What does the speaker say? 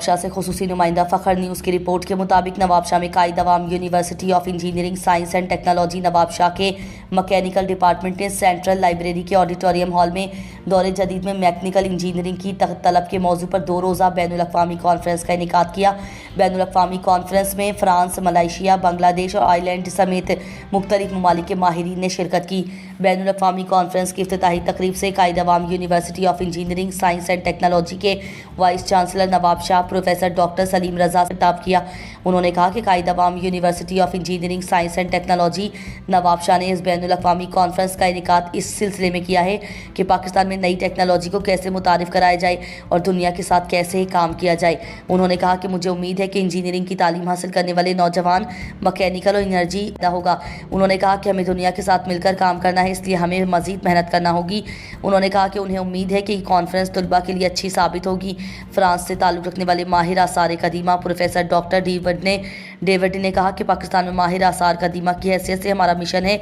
शाह से खुसूसी नुमाइंदा फ़खर न्यूज़ की रिपोर्ट के मुताबिक नवाब शाह में Quaid Awam university of engineering science and technology Nawab Shah के मैकेनिकल डिपार्टमेंट ने सेंट्रल लाइब्रेरी के ऑडिटोरियम हॉल में दौरे जदीद में मैकेनिकल इंजीनियरिंग की तलब के मौजू पर 2 रोज़ा बैनुल अक़वामी कॉन्फ्रेंस का इनेकाद किया। बैनुल अक़वामी कॉन्फ्रेंस में फ्रांस, मलेशिया, बांग्लादेश और आयरलैंड समेत मुख्तलिफ ममालिक के माहिरीन ने शिरकत की। बैनुल अक़वामी कॉन्फ्रेंस की इफ्तिताही तकरीब से Quaid Awam university of engineering science and technology के vice chancellor Nawab Shah professor doctor Saleem Raza से खिताब किया। उन्होंने कहा कि Quaid Awam university of engineering science and technology Nawab Shah ने इस बैनुल अक़वामी कॉन्फ्रेंस का इनेकाद इस सिलसिले में किया है कि पाकिस्तान में नई टेक्नोलॉजी को कैसे मुतारिफ कराया जाए और दुनिया के साथ कैसे काम किया जाए। उन्होंने कहा कि मुझे उम्मीद है कि इंजीनियरिंग की तालीम हासिल करने वाले नौजवान मैकेनिकल और एनर्जी पैदा होगा। उन्होंने कहा कि हमें दुनिया के साथ मिलकर काम करना है, इसलिए हमें मज़ीद मेहनत करना होगी। उन्होंने कहा कि उन्हें उम्मीद है कि कॉन्फ्रेंस तलबा के लिए अच्छी साबित होगी। फ्रांस से ताल्लुक़ रखने वाले माहिर आसार कदीमा प्रोफेसर डॉक्टर डेविड ने कहा कि पाकिस्तान में माहिर आसार कदीमा की हैसियत से हमारा मिशन है